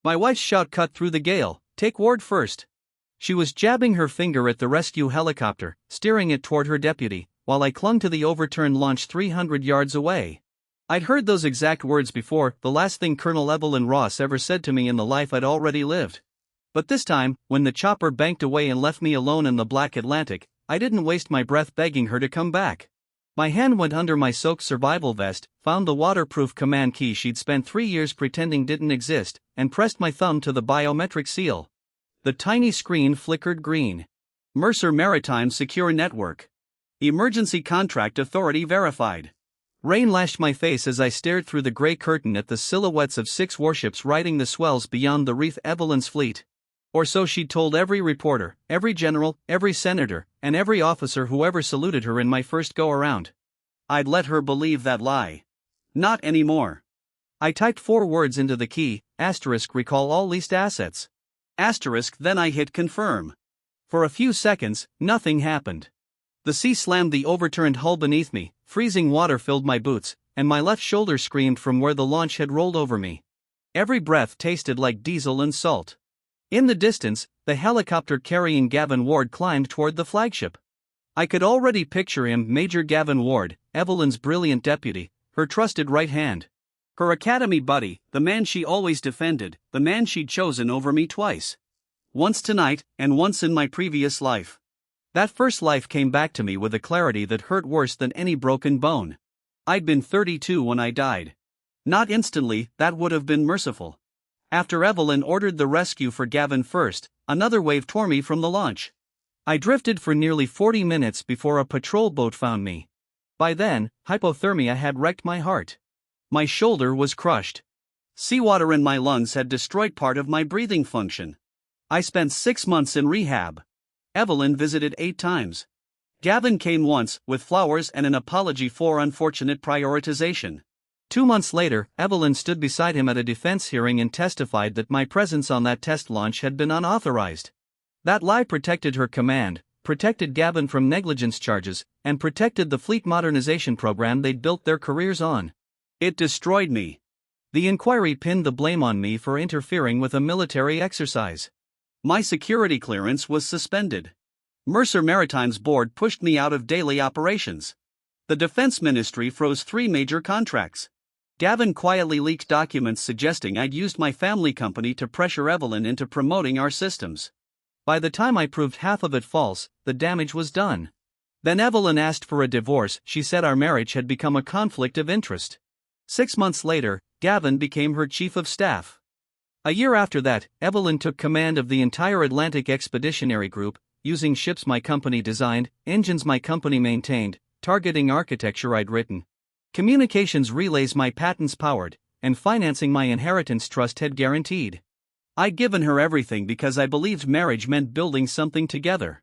My wife's shout cut through the gale, "Take ward first." She was jabbing her finger at the rescue helicopter, steering it toward her deputy, while I clung to the overturned launch 300 yards away. I'd heard those exact words before, the last thing Colonel Evelyn Ross ever said to me in the life I'd already lived. But this time, when the chopper banked away and left me alone in the black Atlantic, I didn't waste my breath begging her to come back. My hand went under my soaked survival vest, found the waterproof command key she'd spent 3 years pretending didn't exist, and pressed my thumb to the biometric seal. The tiny screen flickered green. Mercer Maritime Secure Network. Emergency Contract Authority verified. Rain lashed my face as I stared through the gray curtain at the silhouettes of 6 warships riding the swells beyond the reef. Evelyn's fleet. Or so she'd told every reporter, every general, every senator, and every officer who ever saluted her in my first go-around. I'd let her believe that lie. Not anymore. I typed 4 words into the key, recall all leased assets. Then I hit confirm. For a few seconds, nothing happened. The sea slammed the overturned hull beneath me, freezing water filled my boots, and my left shoulder screamed from where the launch had rolled over me. Every breath tasted like diesel and salt. In the distance, the helicopter carrying Gavin Ward climbed toward the flagship. I could already picture him, Major Gavin Ward, Evelyn's brilliant deputy, her trusted right hand. Her academy buddy, the man she always defended, the man she'd chosen over me twice. Once tonight, and once in my previous life. That first life came back to me with a clarity that hurt worse than any broken bone. I'd been 32 when I died. Not instantly, that would have been merciful. After Evelyn ordered the rescue for Gavin first, another wave tore me from the launch. I drifted for nearly 40 minutes before a patrol boat found me. By then, hypothermia had wrecked my heart. My shoulder was crushed. Seawater in my lungs had destroyed part of my breathing function. I spent 6 months in rehab. Evelyn visited 8 times. Gavin came once, with flowers and an apology for unfortunate prioritization. 2 months later, Evelyn stood beside him at a defense hearing and testified that my presence on that test launch had been unauthorized. That lie protected her command, protected Gavin from negligence charges, and protected the fleet modernization program they'd built their careers on. It destroyed me. The inquiry pinned the blame on me for interfering with a military exercise. My security clearance was suspended. Mercer Maritime's board pushed me out of daily operations. The Defense Ministry froze 3 major contracts. Gavin quietly leaked documents suggesting I'd used my family company to pressure Evelyn into promoting our systems. By the time I proved half of it false, the damage was done. Then Evelyn asked for a divorce. She said our marriage had become a conflict of interest. 6 months later, Gavin became her chief of staff. A year after that, Evelyn took command of the entire Atlantic Expeditionary Group, using ships my company designed, engines my company maintained, targeting architecture I'd written, communications relays my patents powered, and financing my inheritance trust had guaranteed. I'd given her everything because I believed marriage meant building something together.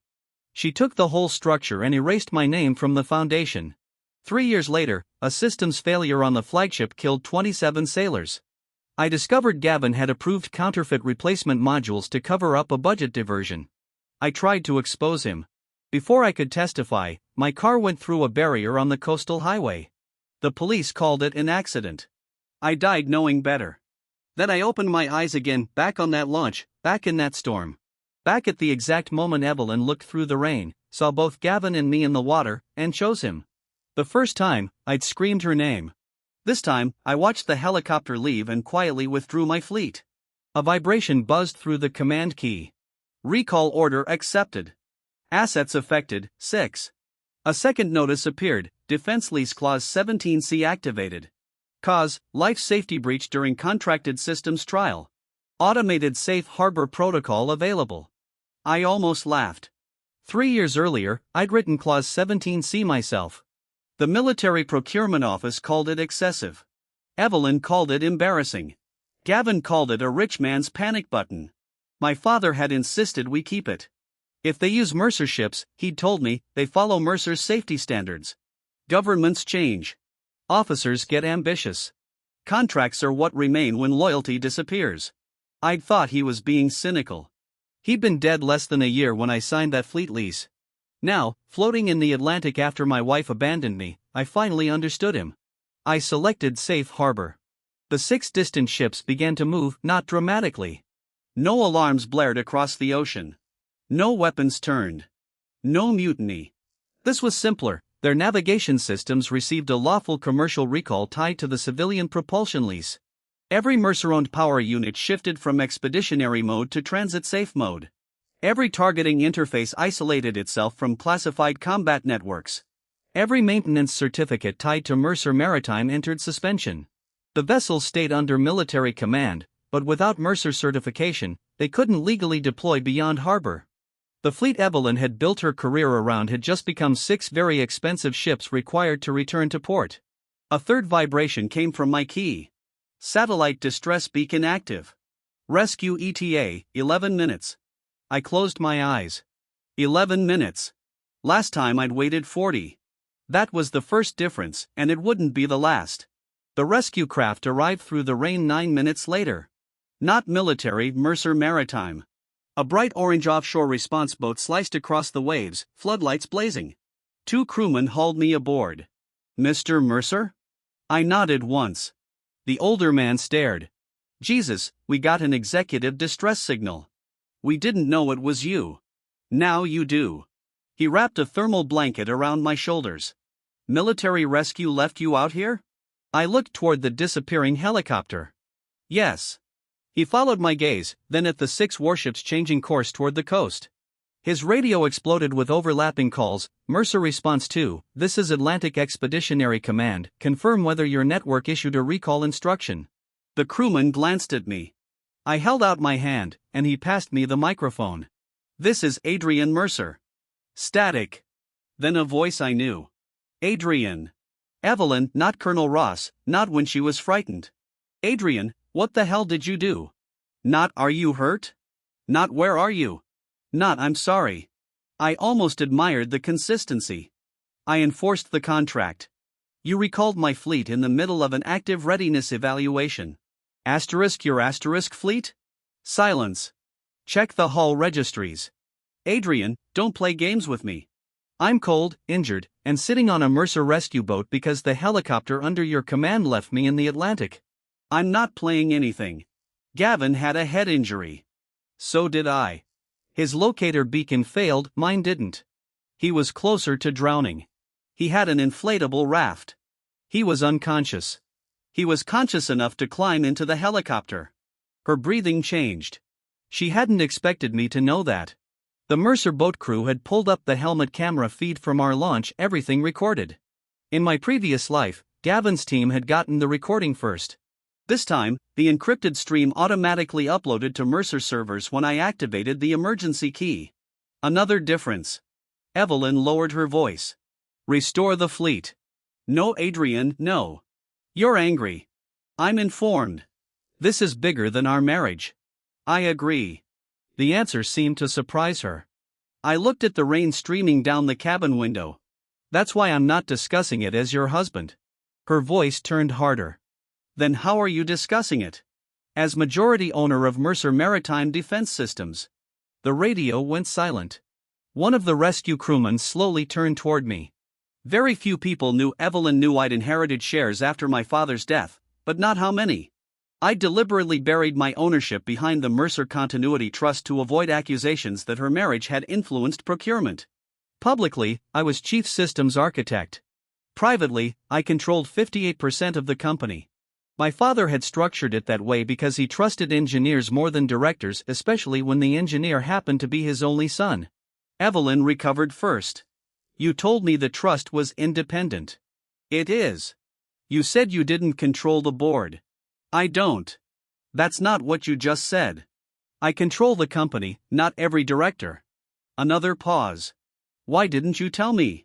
She took the whole structure and erased my name from the foundation. 3 years later, a systems failure on the flagship killed 27 sailors. I discovered Gavin had approved counterfeit replacement modules to cover up a budget diversion. I tried to expose him. Before I could testify, my car went through a barrier on the coastal highway. The police called it an accident. I died knowing better. Then I opened my eyes again, back on that launch, back in that storm. Back at the exact moment Evelyn looked through the rain, saw both Gavin and me in the water, and chose him. The first time, I'd screamed her name. This time, I watched the helicopter leave and quietly withdrew my fleet. A vibration buzzed through the command key. Recall order accepted. Assets affected, 6. A second notice appeared, Defense Lease Clause 17C activated. Cause, life safety breach during contracted systems trial. Automated safe harbor protocol available. I almost laughed. 3 years earlier, I'd written Clause 17C myself. The Military Procurement Office called it excessive. Evelyn called it embarrassing. Gavin called it a rich man's panic button. My father had insisted we keep it. If they use Mercer ships, he'd told me, they follow Mercer's safety standards. Governments change. Officers get ambitious. Contracts are what remain when loyalty disappears. I'd thought he was being cynical. He'd been dead less than a year when I signed that fleet lease. Now, floating in the Atlantic after my wife abandoned me, I finally understood him. I selected safe harbor. The 6 distant ships began to move, not dramatically. No alarms blared across the ocean. No weapons turned. No mutiny. This was simpler. Their navigation systems received a lawful commercial recall tied to the civilian propulsion lease. Every Mercer-owned power unit shifted from expeditionary mode to transit-safe mode. Every targeting interface isolated itself from classified combat networks. Every maintenance certificate tied to Mercer Maritime entered suspension. The vessels stayed under military command, but without Mercer certification, they couldn't legally deploy beyond harbor. The fleet Evelyn had built her career around had just become 6 very expensive ships required to return to port. A third vibration came from my key. Satellite distress beacon active. Rescue ETA, 11 minutes. I closed my eyes. 11 minutes. Last time I'd waited 40. That was the first difference, and it wouldn't be the last. The rescue craft arrived through the rain 9 minutes later. Not military, Mercer Maritime. A bright orange offshore response boat sliced across the waves, floodlights blazing. 2 crewmen hauled me aboard. Mr. Mercer? I nodded once. The older man stared. Jesus, we got an executive distress signal. We didn't know it was you. Now you do. He wrapped a thermal blanket around my shoulders. Military rescue left you out here? I looked toward the disappearing helicopter. Yes. He followed my gaze, then at the 6 warships changing course toward the coast. His radio exploded with overlapping calls. Mercer Response 2, this is Atlantic Expeditionary Command, confirm whether your network issued a recall instruction. The crewman glanced at me. I held out my hand, and he passed me the microphone. This is Adrian Mercer. Static. Then a voice I knew. Adrian. Evelyn, not Colonel Ross, not when she was frightened. Adrian, what the hell did you do? Not are you hurt? Not where are you? Not I'm sorry. I almost admired the consistency. I enforced the contract. You recalled my fleet in the middle of an active readiness evaluation. Your fleet? Silence. Check the hull registries. Adrian, don't play games with me. I'm cold, injured, and sitting on a Mercer rescue boat because the helicopter under your command left me in the Atlantic. I'm not playing anything. Gavin had a head injury. So did I. His locator beacon failed, mine didn't. He was closer to drowning. He had an inflatable raft. He was unconscious. He was conscious enough to climb into the helicopter. Her breathing changed. She hadn't expected me to know that. The Mercer boat crew had pulled up the helmet camera feed from our launch, everything recorded. In my previous life, Gavin's team had gotten the recording first. This time, the encrypted stream automatically uploaded to Mercer servers when I activated the emergency key. Another difference. Evelyn lowered her voice. Restore the fleet. No, Adrian, no. You're angry. I'm informed. This is bigger than our marriage. I agree. The answer seemed to surprise her. I looked at the rain streaming down the cabin window. That's why I'm not discussing it as your husband. Her voice turned harder. Then how are you discussing it? As majority owner of Mercer Maritime Defense Systems. The radio went silent. One of the rescue crewmen slowly turned toward me. Very few people knew Evelyn knew I'd inherited shares after my father's death, but not how many. I deliberately buried my ownership behind the Mercer Continuity Trust to avoid accusations that her marriage had influenced procurement. Publicly, I was chief systems architect. Privately, I controlled 58% of the company. My father had structured it that way because he trusted engineers more than directors, especially when the engineer happened to be his only son. Evelyn recovered first. You told me the trust was independent. It is. You said you didn't control the board. I don't. That's not what you just said. I control the company, not every director. Another pause. Why didn't you tell me?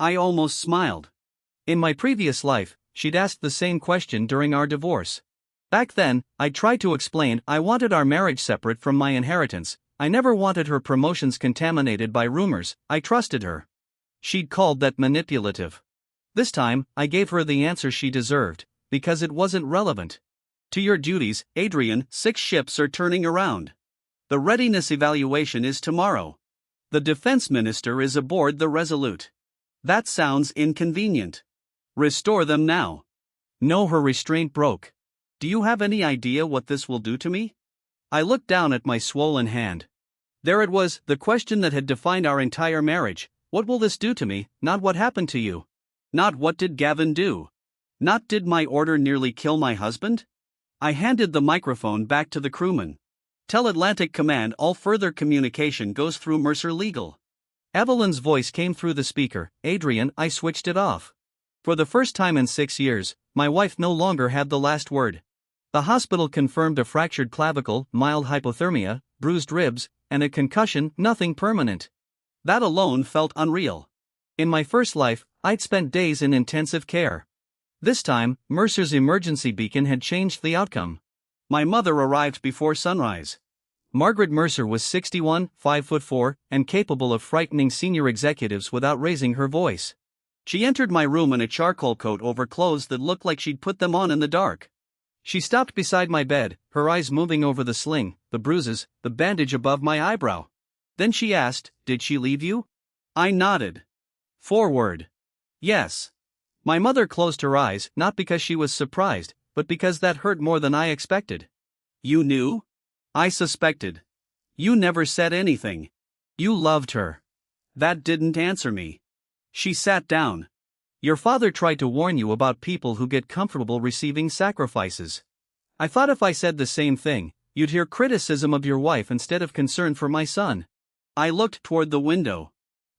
I almost smiled. In my previous life, she'd asked the same question during our divorce. Back then, I tried to explain I wanted our marriage separate from my inheritance. I never wanted her promotions contaminated by rumors. I trusted her. She'd called that manipulative. This time, I gave her the answer she deserved, because it wasn't relevant. To your duties, Adrian, 6 ships are turning around. The readiness evaluation is tomorrow. The defense minister is aboard the Resolute. That sounds inconvenient. Restore them now. No, her restraint broke. Do you have any idea what this will do to me? I looked down at my swollen hand. There it was, the question that had defined our entire marriage. What will this do to me, not what happened to you? Not what did Gavin do? Not did my order nearly kill my husband? I handed the microphone back to the crewman. Tell Atlantic Command all further communication goes through Mercer Legal. Evelyn's voice came through the speaker. Adrian, I switched it off. For the first time in 6 years, my wife no longer had the last word. The hospital confirmed a fractured clavicle, mild hypothermia, bruised ribs, and a concussion, nothing permanent. That alone felt unreal. In my first life, I'd spent days in intensive care. This time, Mercer's emergency beacon had changed the outcome. My mother arrived before sunrise. Margaret Mercer was 61, 5'4", and capable of frightening senior executives without raising her voice. She entered my room in a charcoal coat over clothes that looked like she'd put them on in the dark. She stopped beside my bed, her eyes moving over the sling, the bruises, the bandage above my eyebrow. Then she asked, "Did she leave you?" I nodded. Forward. Yes. My mother closed her eyes, not because she was surprised, but because that hurt more than I expected. You knew? I suspected. You never said anything. You loved her. That didn't answer me. She sat down. Your father tried to warn you about people who get comfortable receiving sacrifices. I thought if I said the same thing, you'd hear criticism of your wife instead of concern for my son. I looked toward the window.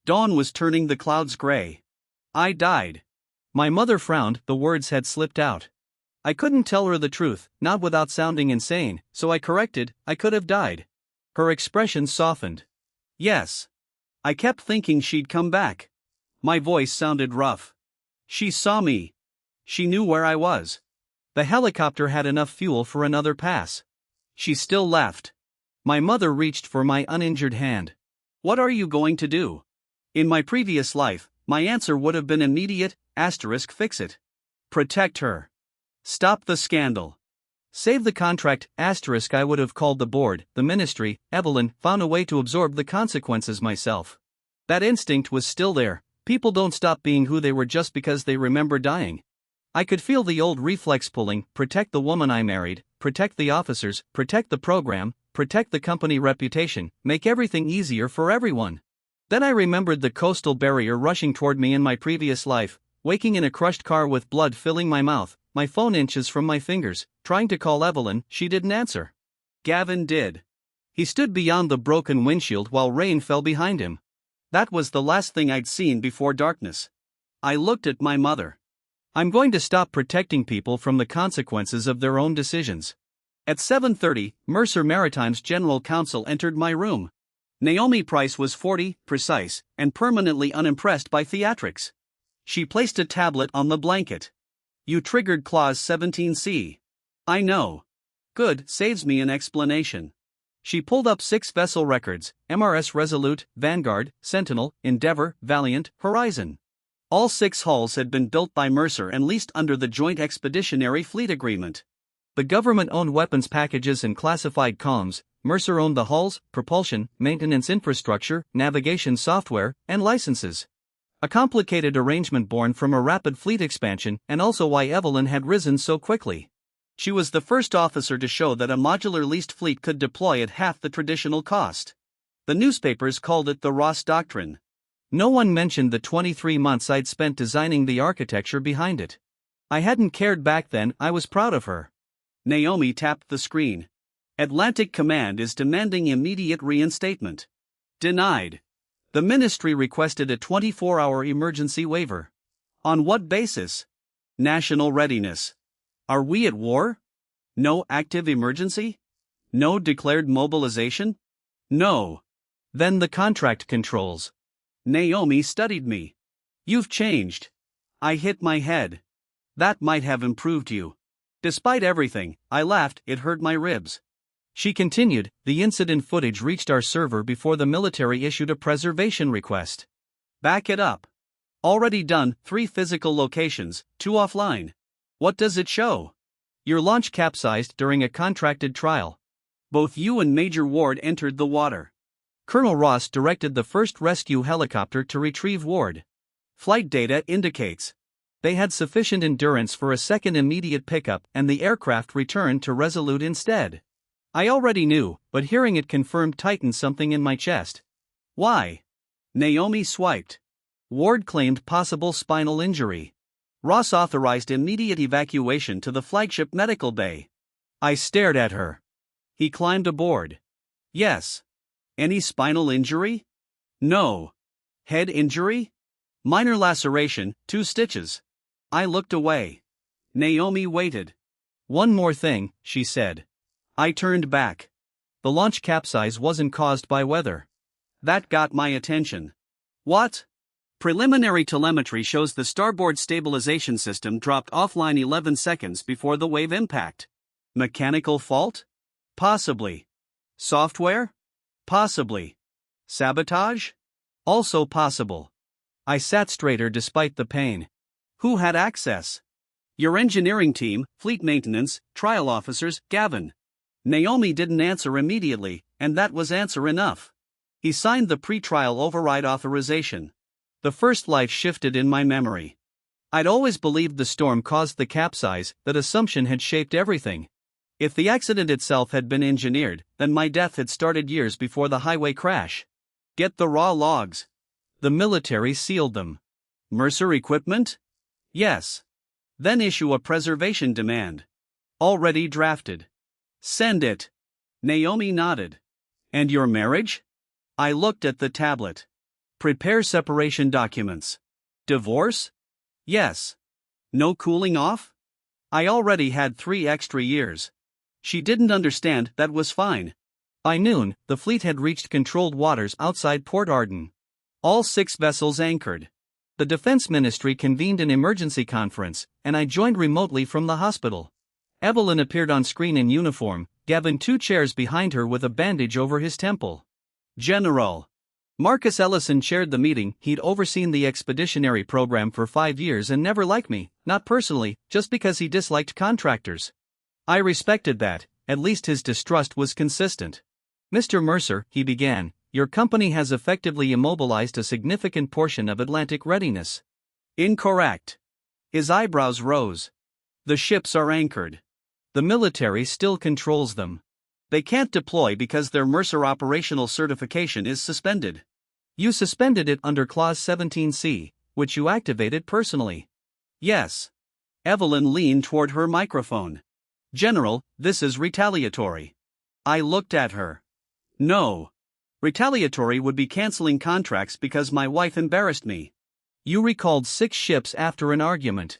Dawn was turning the clouds gray. I died. My mother frowned, the words had slipped out. I couldn't tell her the truth, not without sounding insane, so I corrected, I could have died. Her expression softened. Yes. I kept thinking she'd come back. My voice sounded rough. She saw me. She knew where I was. The helicopter had enough fuel for another pass. She still laughed. My mother reached for my uninjured hand. What are you going to do? In my previous life, my answer would have been immediate, fix it. Protect her. Stop the scandal. Save the contract, I would have called the board, the ministry, Evelyn, found a way to absorb the consequences myself. That instinct was still there. People don't stop being who they were just because they remember dying. I could feel the old reflex pulling, protect the woman I married, protect the officers, protect the program, protect the company reputation, make everything easier for everyone. Then I remembered the coastal barrier rushing toward me in my previous life, waking in a crushed car with blood filling my mouth, my phone inches from my fingers, trying to call Evelyn, she didn't answer. Gavin did. He stood beyond the broken windshield while rain fell behind him. That was the last thing I'd seen before darkness. I looked at my mother. I'm going to stop protecting people from the consequences of their own decisions. At 7:30, Mercer Maritime's general counsel entered my room. Naomi Price was 40, precise, and permanently unimpressed by theatrics. She placed a tablet on the blanket. You triggered Clause 17C. I know. Good, saves me an explanation. She pulled up 6 vessel records, MRS Resolute, Vanguard, Sentinel, Endeavour, Valiant, Horizon. All 6 hulls had been built by Mercer and leased under the Joint Expeditionary Fleet Agreement. The government owned weapons packages and classified comms, Mercer owned the hulls, propulsion, maintenance infrastructure, navigation software, and licenses. A complicated arrangement born from a rapid fleet expansion and also why Evelyn had risen so quickly. She was the first officer to show that a modular leased fleet could deploy at half the traditional cost. The newspapers called it the Ross Doctrine. No one mentioned the 23 months I'd spent designing the architecture behind it. I hadn't cared back then, I was proud of her. Naomi tapped the screen. Atlantic Command is demanding immediate reinstatement. Denied. The ministry requested a 24-hour emergency waiver. On what basis? National readiness. Are we at war? No active emergency? No declared mobilization? No. Then the contract controls. Naomi studied me. You've changed. I hit my head. That might have improved you. Despite everything, I laughed, it hurt my ribs. She continued, the incident footage reached our server before the military issued a preservation request. Back it up. Already done, 3 physical locations, 2 offline. What does it show? Your launch capsized during a contracted trial. Both you and Major Ward entered the water. Colonel Ross directed the first rescue helicopter to retrieve Ward. Flight data indicates. They had sufficient endurance for a second immediate pickup, and the aircraft returned to Resolute instead. I already knew, but hearing it confirmed tightened something in my chest. Why? Naomi swiped. Ward claimed possible spinal injury. Ross authorized immediate evacuation to the flagship medical bay. I stared at her. He climbed aboard. Yes. Any spinal injury? No. Head injury? Minor laceration, 2 stitches. I looked away. Naomi waited. One more thing, she said. I turned back. The launch capsize wasn't caused by weather. That got my attention. What? Preliminary telemetry shows the starboard stabilization system dropped offline 11 seconds before the wave impact. Mechanical fault? Possibly. Software? Possibly. Sabotage? Also possible. I sat straighter despite the pain. Who had access? Your engineering team, fleet maintenance, trial officers, Gavin. Naomi didn't answer immediately, and that was answer enough. He signed the pre-trial override authorization. The first light shifted in my memory. I'd always believed the storm caused the capsize, that assumption had shaped everything. If the accident itself had been engineered, then my death had started years before the highway crash. Get the raw logs. The military sealed them. Mercer equipment? Yes. Then issue a preservation demand. Already drafted. Send it. Naomi nodded. And your marriage? I looked at the tablet. Prepare separation documents. Divorce? Yes. No cooling off? I already had 3 extra years. She didn't understand, that was fine. By noon, the fleet had reached controlled waters outside Port Arden. All 6 vessels anchored. The Defense Ministry convened an emergency conference, and I joined remotely from the hospital. Evelyn appeared on screen in uniform, Gavin 2 chairs behind her with a bandage over his temple. General. Marcus Ellison chaired the meeting. He'd overseen the expeditionary program for 5 years and never liked me, not personally, just because he disliked contractors. I respected that, at least his distrust was consistent. Mr. Mercer, he began, your company has effectively immobilized a significant portion of Atlantic readiness. Incorrect. His eyebrows rose. The ships are anchored. The military still controls them. They can't deploy because their Mercer operational certification is suspended. You suspended it under Clause 17C, which you activated personally. Yes. Evelyn leaned toward her microphone. General, this is retaliatory. I looked at her. No. Retaliatory would be canceling contracts because my wife embarrassed me. You recalled 6 ships after an argument.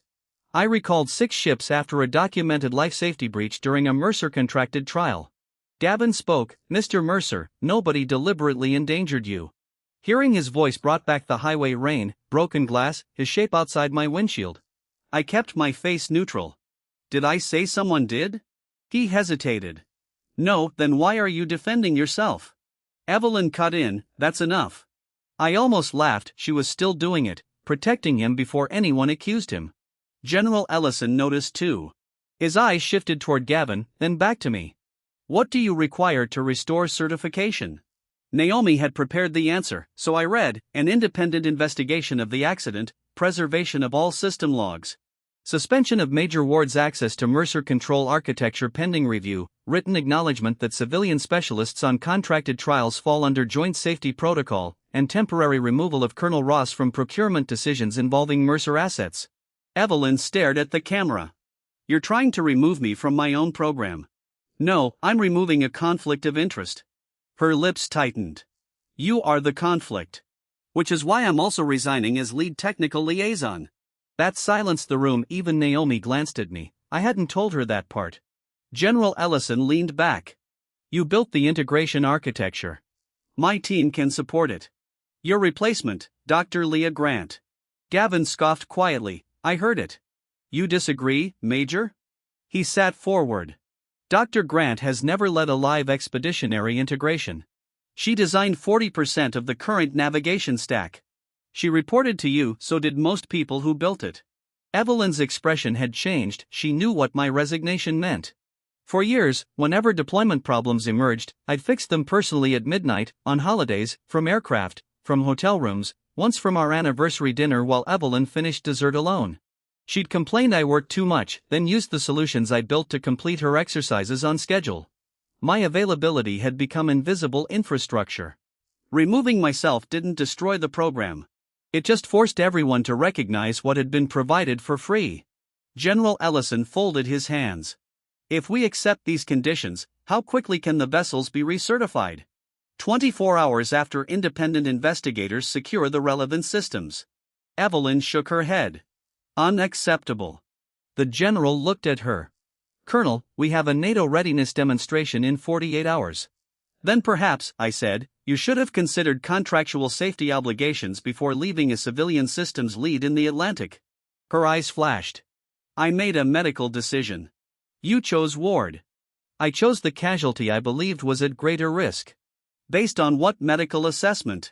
I recalled 6 ships after a documented life safety breach during a Mercer-contracted trial. Gavin spoke, Mr. Mercer, nobody deliberately endangered you. Hearing his voice brought back the highway rain, broken glass, his shape outside my windshield. I kept my face neutral. Did I say someone did? He hesitated. No, then why are you defending yourself? Evelyn cut in, that's enough. I almost laughed, she was still doing it, protecting him before anyone accused him. General Ellison noticed too. His eyes shifted toward Gavin, then back to me. What do you require to restore certification? Naomi had prepared the answer, so I read, an independent investigation of the accident, preservation of all system logs. Suspension of Major Ward's access to Mercer control architecture pending review, written acknowledgement that civilian specialists on contracted trials fall under joint safety protocol, and temporary removal of Colonel Ross from procurement decisions involving Mercer assets. Evelyn stared at the camera. You're trying to remove me from my own program. No, I'm removing a conflict of interest. Her lips tightened. You are the conflict. Which is why I'm also resigning as lead technical liaison. That silenced the room. Even Naomi glanced at me. I hadn't told her that part. General Ellison leaned back. You built the integration architecture. My team can support it. Your replacement, Dr. Leah Grant. Gavin scoffed quietly. I heard it. You disagree, Major? He sat forward. Dr. Grant has never led a live expeditionary integration. She designed 40% of the current navigation stack. She reported to you, so did most people who built it. Evelyn's expression had changed, she knew what my resignation meant. For years, whenever deployment problems emerged, I'd fix them personally at midnight, on holidays, from aircraft, from hotel rooms, once from our anniversary dinner while Evelyn finished dessert alone. She'd complained I worked too much, then used the solutions I built to complete her exercises on schedule. My availability had become invisible infrastructure. Removing myself didn't destroy the program. It just forced everyone to recognize what had been provided for free. General Ellison folded his hands. If we accept these conditions, how quickly can the vessels be recertified? 24 hours after independent investigators secure the relevant systems. Evelyn shook her head. Unacceptable. The general looked at her. Colonel, we have a NATO readiness demonstration in 48 hours. Then perhaps, I said, you should have considered contractual safety obligations before leaving a civilian systems lead in the Atlantic. Her eyes flashed. I made a medical decision. You chose ward. I chose the casualty I believed was at greater risk. Based on what medical assessment?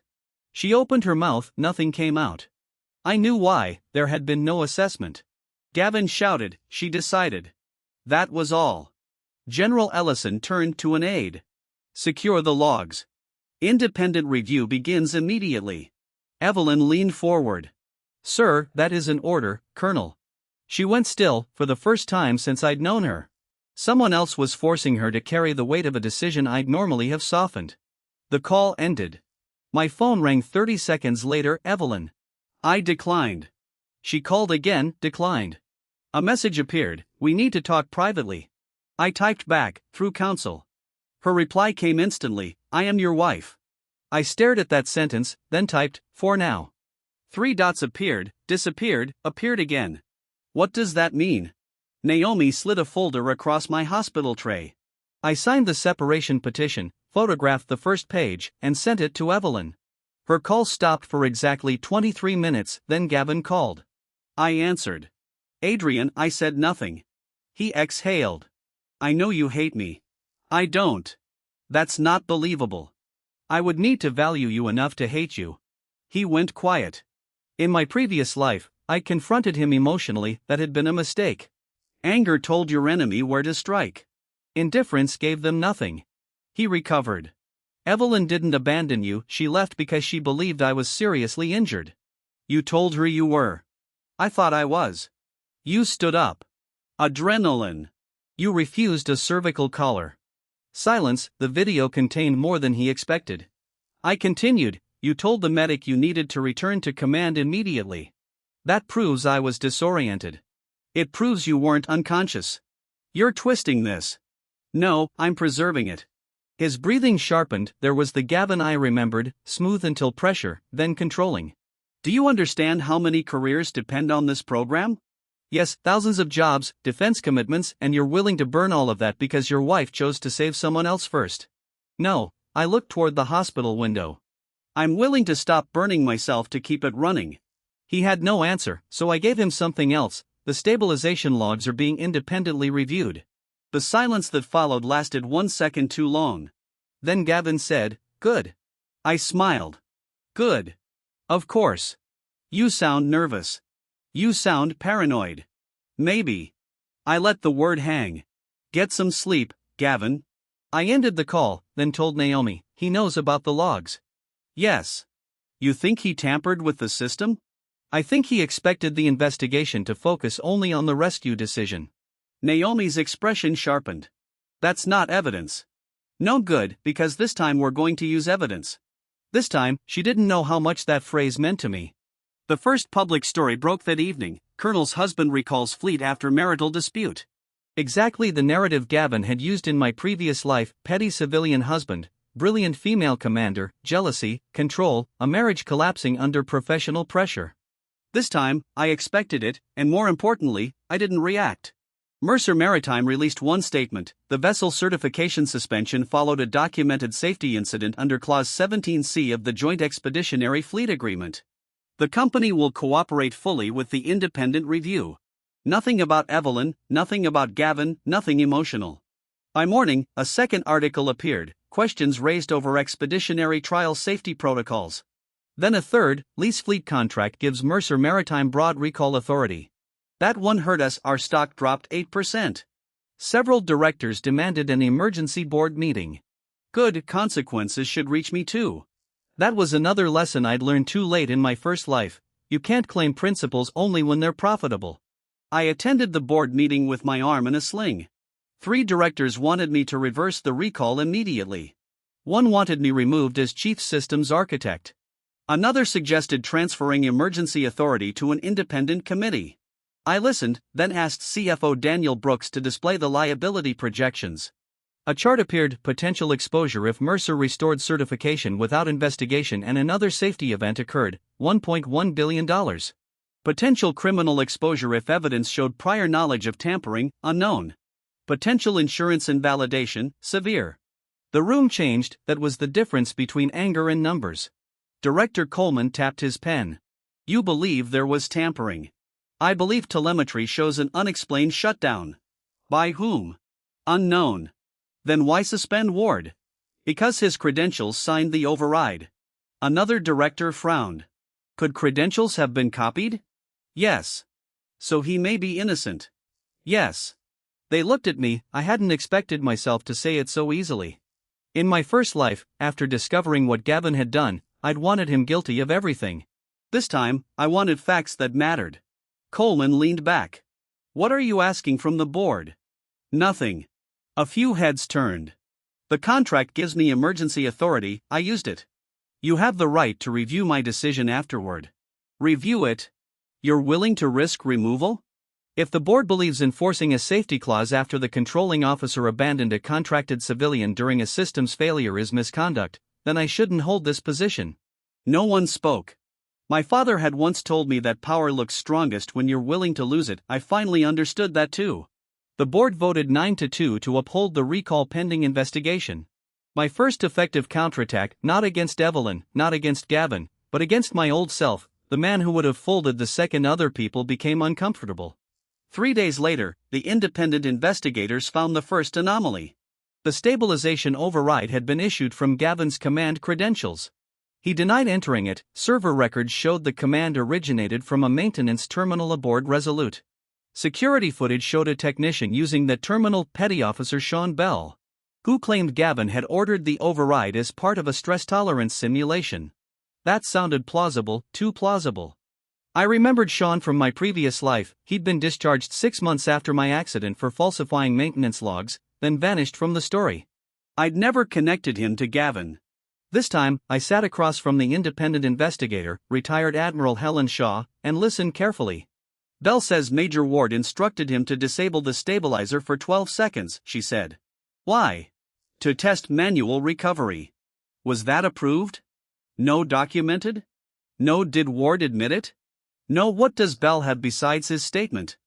She opened her mouth, nothing came out. I knew why, there had been no assessment. Gavin shouted, she decided. That was all. General Ellison turned to an aide. Secure the logs. Independent review begins immediately. Evelyn leaned forward. Sir, that is an order, Colonel. She went still, for the first time since I'd known her. Someone else was forcing her to carry the weight of a decision I'd normally have softened. The call ended. My phone rang 30 seconds later. Evelyn. I declined. She called again, declined. A message appeared, we need to talk privately. I typed back, through counsel. Her reply came instantly, I am your wife. I stared at that sentence, then typed, for now. 3 dots appeared, disappeared, appeared again. What does that mean? Naomi slid a folder across my hospital tray. I signed the separation petition, photographed the first page, and sent it to Evelyn. Her call stopped for exactly 23 minutes, then Gavin called. I answered. Adrian, I said nothing. He exhaled. I know you hate me. I don't. That's not believable. I would need to value you enough to hate you. He went quiet. In my previous life, I confronted him emotionally, that had been a mistake. Anger told your enemy where to strike. Indifference gave them nothing. He recovered. Evelyn didn't abandon you, she left because she believed I was seriously injured. You told her you were. I thought I was. You stood up. Adrenaline. You refused a cervical collar. Silence, the video contained more than he expected. I continued, you told the medic you needed to return to command immediately. That proves I was disoriented. It proves you weren't unconscious. You're twisting this. No, I'm preserving it. His breathing sharpened, there was the Gavin I remembered, smooth until pressure, then controlling. Do you understand how many careers depend on this program? Yes, thousands of jobs, defense commitments, and you're willing to burn all of that because your wife chose to save someone else first. No, I looked toward the hospital window. I'm willing to stop burning myself to keep it running. He had no answer, so I gave him something else. The stabilization logs are being independently reviewed. The silence that followed lasted 1 second too long. Then Gavin said, good. I smiled. Good. Of course. You sound nervous. You sound paranoid. Maybe. I let the word hang. Get some sleep, Gavin. I ended the call, then told Naomi, he knows about the logs. Yes. You think he tampered with the system? I think he expected the investigation to focus only on the rescue decision. Naomi's expression sharpened. That's not evidence. No good, because this time we're going to use evidence. This time, she didn't know how much that phrase meant to me. The first public story broke that evening. Colonel's husband recalls fleet after marital dispute. Exactly the narrative Gavin had used in my previous life: petty civilian husband, brilliant female commander, jealousy, control, a marriage collapsing under professional pressure. This time, I expected it, and more importantly, I didn't react. Mercer Maritime released one statement: the vessel certification suspension followed a documented safety incident under Clause 17C of the Joint Expeditionary Fleet Agreement. The company will cooperate fully with the independent review. Nothing about Evelyn, nothing about Gavin, nothing emotional. By morning, a second article appeared: questions raised over expeditionary trial safety protocols. Then a third: lease fleet contract gives Mercer Maritime broad recall authority. That one hurt us, our stock dropped 8%. Several directors demanded an emergency board meeting. Good, consequences should reach me too. That was another lesson I'd learned too late in my first life: you can't claim principles only when they're profitable. I attended the board meeting with my arm in a sling. 3 directors wanted me to reverse the recall immediately. One wanted me removed as chief systems architect. Another suggested transferring emergency authority to an independent committee. I listened, then asked CFO Daniel Brooks to display the liability projections. A chart appeared: potential exposure if Mercer restored certification without investigation and another safety event occurred, $1.1 billion. Potential criminal exposure if evidence showed prior knowledge of tampering, unknown. Potential insurance invalidation, severe. The room changed. That was the difference between anger and numbers. Director Coleman tapped his pen. You believe there was tampering. I believe telemetry shows an unexplained shutdown. By whom? Unknown. Then why suspend Ward? Because his credentials signed the override. Another director frowned. Could credentials have been copied? Yes. So he may be innocent. Yes. They looked at me. I hadn't expected myself to say it so easily. In my first life, after discovering what Gavin had done, I'd wanted him guilty of everything. This time, I wanted facts that mattered. Coleman leaned back. What are you asking from the board? Nothing. A few heads turned. The contract gives me emergency authority. I used it. You have the right to review my decision afterward. Review it? You're willing to risk removal? If the board believes enforcing a safety clause after the controlling officer abandoned a contracted civilian during a systems failure is misconduct, then I shouldn't hold this position. No one spoke. My father had once told me that power looks strongest when you're willing to lose it. I finally understood that too. The board voted 9-2 to uphold the recall pending investigation. My first effective counterattack, not against Evelyn, not against Gavin, but against my old self, the man who would have folded the second other people became uncomfortable. 3 days later, the independent investigators found the first anomaly. The stabilization override had been issued from Gavin's command credentials. He denied entering it. Server records showed the command originated from a maintenance terminal aboard Resolute. Security footage showed a technician using the terminal. Petty Officer Sean Bell, who claimed Gavin had ordered the override as part of a stress tolerance simulation. That sounded plausible, too plausible. I remembered Sean from my previous life. He'd been discharged 6 months after my accident for falsifying maintenance logs, then vanished from the story. I'd never connected him to Gavin. This time, I sat across from the independent investigator, retired Admiral Helen Shaw, and listened carefully. Bell says Major Ward instructed him to disable the stabilizer for 12 seconds, she said. Why? To test manual recovery. Was that approved? No documented? No. Did Ward admit it? No. What does Bell have besides his statement?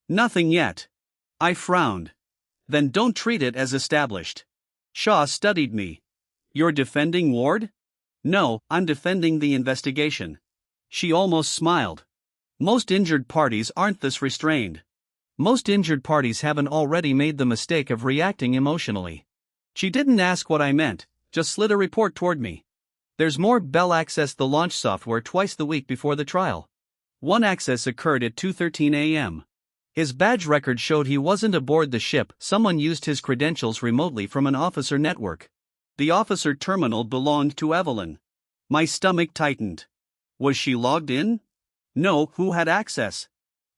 Nothing yet. I frowned. Then don't treat it as established. Shaw studied me. You're defending Ward? No, I'm defending the investigation. She almost smiled. Most injured parties aren't this restrained. Most injured parties haven't already made the mistake of reacting emotionally. She didn't ask what I meant, just slid a report toward me. There's more. Bell accessed the launch software twice the week before the trial. One access occurred at 2:13 a.m. His badge record showed he wasn't aboard the ship. Someone used his credentials remotely from an officer network. The officer terminal belonged to Evelyn. My stomach tightened. Was she logged in? No. Who had access?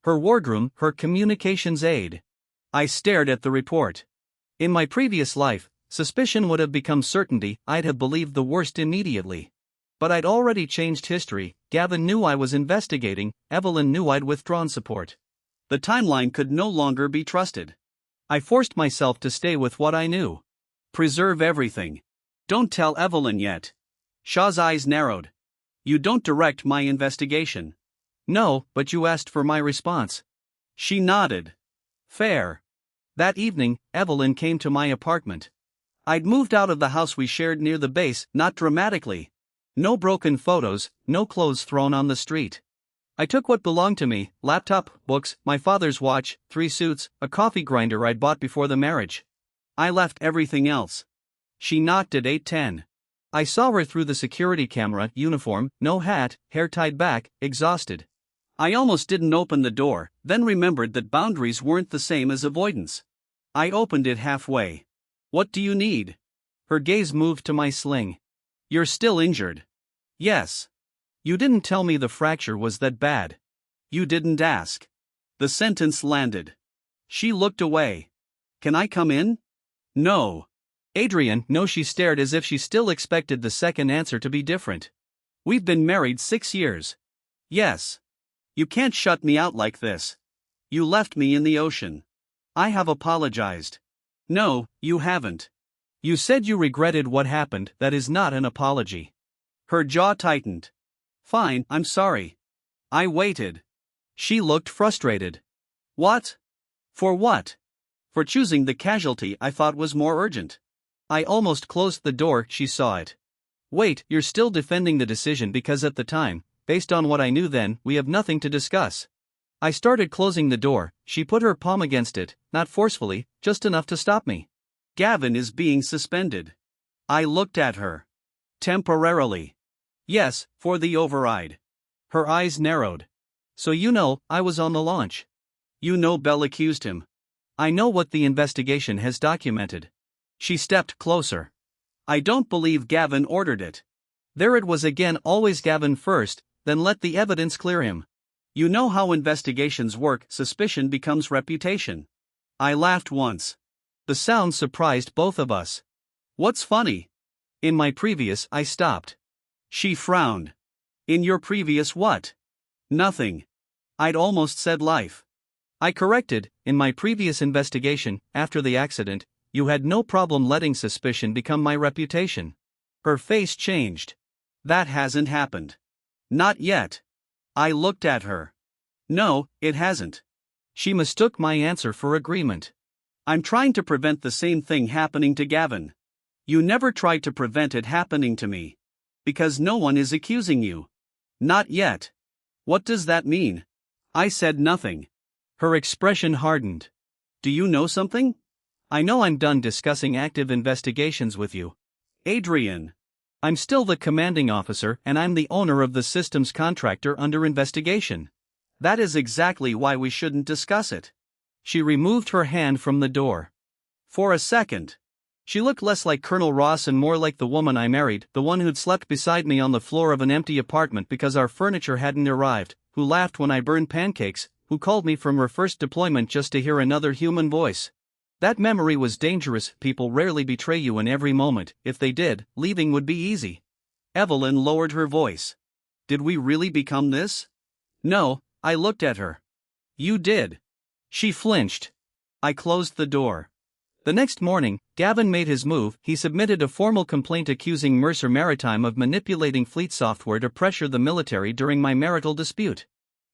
Her wardroom, her communications aide. I stared at the report. In my previous life, suspicion would have become certainty. I'd have believed the worst immediately. But I'd already changed history. Gavin knew I was investigating. Evelyn knew I'd withdrawn support. The timeline could no longer be trusted. I forced myself to stay with what I knew. Preserve everything. Don't tell Evelyn yet. Shaw's eyes narrowed. You don't direct my investigation. No, but you asked for my response. She nodded. Fair. That evening, Evelyn came to my apartment. I'd moved out of the house we shared near the base, not dramatically. No broken photos, no clothes thrown on the street. I took what belonged to me: laptop, books, my father's watch, 3 suits, a coffee grinder I'd bought before the marriage. I left everything else. She knocked at 8:10. I saw her through the security camera. Uniform, no hat, hair tied back, exhausted. I almost didn't open the door, then remembered that boundaries weren't the same as avoidance. I opened it halfway. What do you need? Her gaze moved to my sling. You're still injured. Yes. You didn't tell me the fracture was that bad. You didn't ask. The sentence landed. She looked away. Can I come in? No. Adrian, no, she stared as if she still expected the second answer to be different. We've been married 6 years. Yes. You can't shut me out like this. You left me in the ocean. I have apologized. No, you haven't. You said you regretted what happened, that is not an apology. Her jaw tightened. Fine, I'm sorry. I waited. She looked frustrated. What? For what? For choosing the casualty I thought was more urgent. I almost closed the door, she saw it. Wait, you're still defending the decision because at the time, based on what I knew then, we have nothing to discuss. I started closing the door, she put her palm against it, not forcefully, just enough to stop me. Gavin is being suspended. I looked at her. Temporarily. Yes, for the override. Her eyes narrowed. So you know, I was on the launch. You know Bell accused him. I know what the investigation has documented. She stepped closer. I don't believe Gavin ordered it. There it was again, always Gavin first, then let the evidence clear him. You know how investigations work, suspicion becomes reputation. I laughed once. The sound surprised both of us. What's funny? In my previous, I stopped. She frowned. In your previous what? Nothing. I'd almost said life. I corrected, in my previous investigation, after the accident, you had no problem letting suspicion become my reputation. Her face changed. That hasn't happened. Not yet. I looked at her. No, it hasn't. She mistook my answer for agreement. I'm trying to prevent the same thing happening to Gavin. You never tried to prevent it happening to me. Because no one is accusing you. Not yet. What does that mean? I said nothing. Her expression hardened. Do you know something? I know I'm done discussing active investigations with you. Adrian. I'm still the commanding officer and I'm the owner of the systems contractor under investigation. That is exactly why we shouldn't discuss it. She removed her hand from the door. For a second. She looked less like Colonel Ross and more like the woman I married, the one who'd slept beside me on the floor of an empty apartment because our furniture hadn't arrived, who laughed when I burned pancakes, who called me from her first deployment just to hear another human voice. That memory was dangerous. People rarely betray you in every moment. If they did, leaving would be easy. Evelyn lowered her voice. Did we really become this? No, I looked at her. You did. She flinched. I closed the door. The next morning, Gavin made his move. He submitted a formal complaint accusing Mercer Maritime of manipulating fleet software to pressure the military during my marital dispute.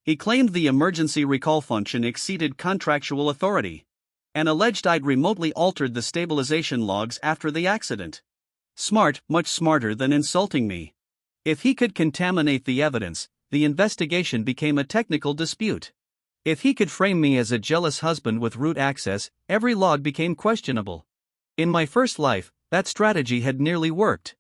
He claimed the emergency recall function exceeded contractual authority, and alleged I'd remotely altered the stabilization logs after the accident. Smart, much smarter than insulting me. If he could contaminate the evidence, the investigation became a technical dispute. If he could frame me as a jealous husband with root access, every log became questionable. In my first life, that strategy had nearly worked.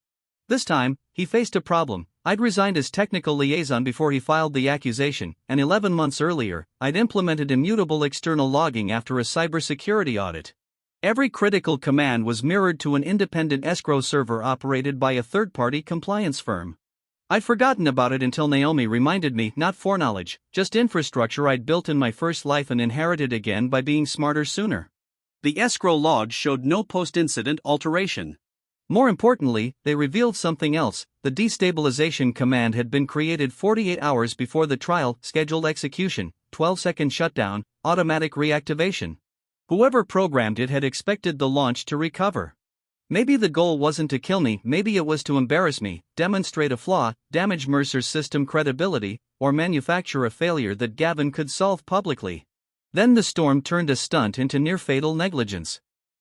This time, he faced a problem. I'd resigned as technical liaison before he filed the accusation, and 11 months earlier, I'd implemented immutable external logging after a cybersecurity audit. Every critical command was mirrored to an independent escrow server operated by a third-party compliance firm. I'd forgotten about it until Naomi reminded me, not foreknowledge, just infrastructure I'd built in my first life and inherited again by being smarter sooner. The escrow logs showed no post-incident alteration. More importantly, they revealed something else. The destabilization command had been created 48 hours before the trial, scheduled execution, 12-second shutdown, automatic reactivation. Whoever programmed it had expected the launch to recover. Maybe the goal wasn't to kill me, maybe it was to embarrass me, demonstrate a flaw, damage Mercer's system credibility, or manufacture a failure that Gavin could solve publicly. Then the storm turned a stunt into near-fatal negligence.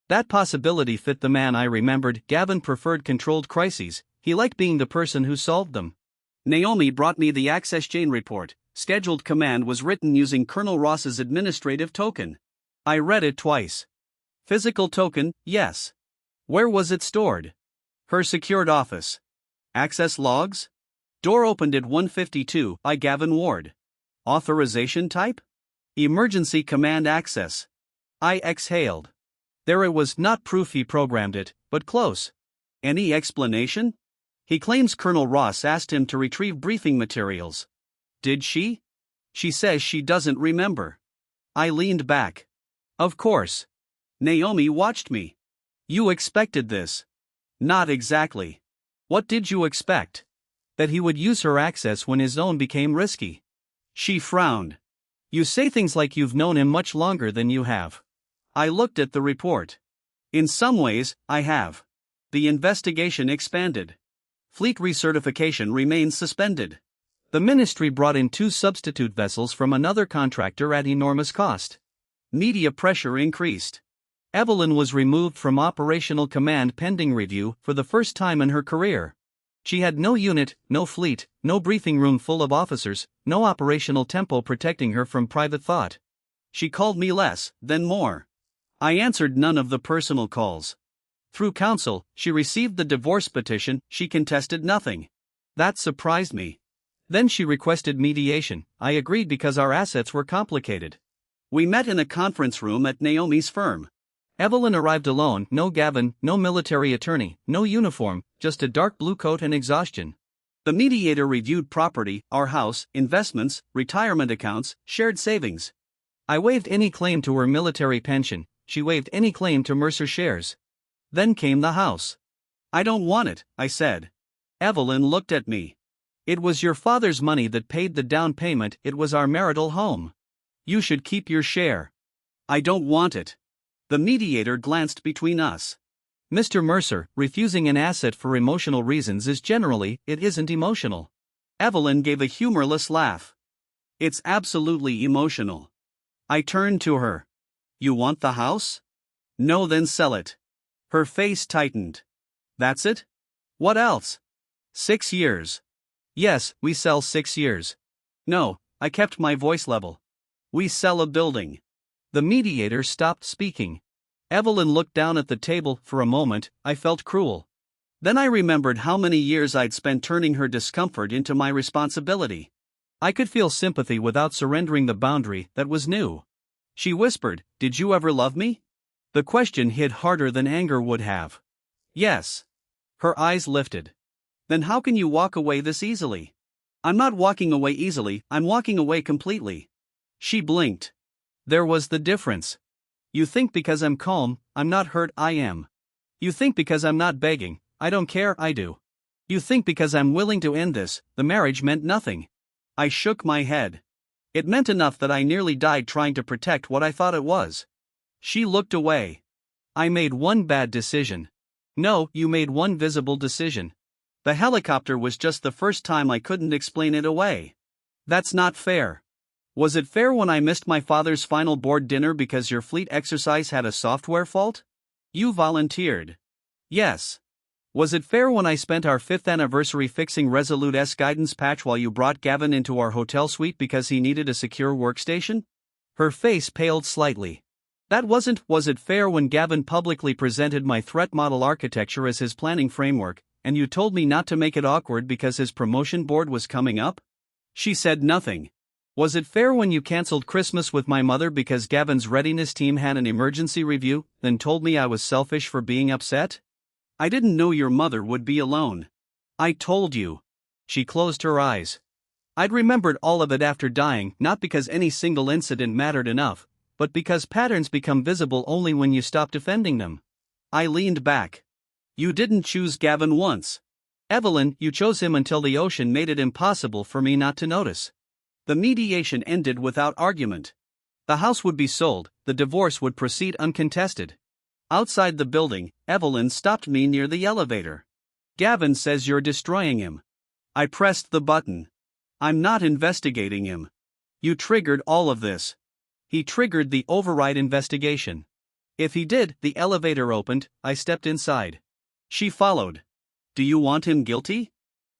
That possibility fit the man I remembered. Gavin preferred controlled crises. He liked being the person who solved them. Naomi brought me the access chain report. Scheduled command was written using Colonel Ross's administrative token. I read it twice. Physical token, yes. Where was it stored? Her secured office. Access logs? Door opened at 1:52 by Gavin Ward. Authorization type? Emergency command access. I exhaled. There it was, not proof he programmed it, but close. Any explanation? He claims Colonel Ross asked him to retrieve briefing materials. Did she? She says she doesn't remember. I leaned back. Of course. Naomi watched me. You expected this. Not exactly. What did you expect? That he would use her access when his own became risky. She frowned. You say things like you've known him much longer than you have. I looked at the report. In some ways, I have. The investigation expanded. Fleet recertification remains suspended. The ministry brought in 2 substitute vessels from another contractor at enormous cost. Media pressure increased. Evelyn was removed from operational command pending review for the first time in her career. She had no unit, no fleet, no briefing room full of officers, no operational tempo protecting her from private thought. She called me less, then more. I answered none of the personal calls. Through counsel, she received the divorce petition, she contested nothing. That surprised me. Then she requested mediation. I agreed because our assets were complicated. We met in a conference room at Naomi's firm. Evelyn arrived alone, no Gavin, no military attorney, no uniform, just a dark blue coat and exhaustion. The mediator reviewed property, our house, investments, retirement accounts, shared savings. I waived any claim to her military pension, she waived any claim to Mercer shares. Then came the house. I don't want it, I said. Evelyn looked at me. It was your father's money that paid the down payment, it was our marital home. You should keep your share. I don't want it. The mediator glanced between us. Mr. Mercer, refusing an asset for emotional reasons is generally, it isn't emotional. Evelyn gave a humorless laugh. It's absolutely emotional. I turned to her. You want the house? No, then sell it. Her face tightened. That's it? What else? 6 years. Yes, we sell 6 years. No, I kept my voice level. We sell a building. The mediator stopped speaking. Evelyn looked down at the table for a moment. I felt cruel. Then I remembered how many years I'd spent turning her discomfort into my responsibility. I could feel sympathy without surrendering the boundary that was new. She whispered, "Did you ever love me?" The question hit harder than anger would have. Yes. Her eyes lifted. Then how can you walk away this easily? I'm not walking away easily, I'm walking away completely. She blinked. There was the difference. You think because I'm calm, I'm not hurt, I am. You think because I'm not begging, I don't care, I do. You think because I'm willing to end this, the marriage meant nothing. I shook my head. It meant enough that I nearly died trying to protect what I thought it was. She looked away. I made one bad decision. No, you made one visible decision. The helicopter was just the first time I couldn't explain it away. That's not fair. Was it fair when I missed my father's final board dinner because your fleet exercise had a software fault? You volunteered. Yes. Was it fair when I spent our 5th anniversary fixing Resolute's guidance patch while you brought Gavin into our hotel suite because he needed a secure workstation? Her face paled slightly. That wasn't. Was it fair when Gavin publicly presented my threat model architecture as his planning framework, and you told me not to make it awkward because his promotion board was coming up? She said nothing. Was it fair when you canceled Christmas with my mother because Gavin's readiness team had an emergency review, then told me I was selfish for being upset? I didn't know your mother would be alone. I told you. She closed her eyes. I'd remembered all of it after dying, not because any single incident mattered enough, but because patterns become visible only when you stop defending them. I leaned back. You didn't choose Gavin once. Evelyn, you chose him until the ocean made it impossible for me not to notice. The mediation ended without argument. The house would be sold, the divorce would proceed uncontested. Outside the building, Evelyn stopped me near the elevator. Gavin says you're destroying him. I pressed the button. I'm not investigating him. You triggered all of this. He triggered the override investigation. If he did, the elevator opened, I stepped inside. She followed. Do you want him guilty?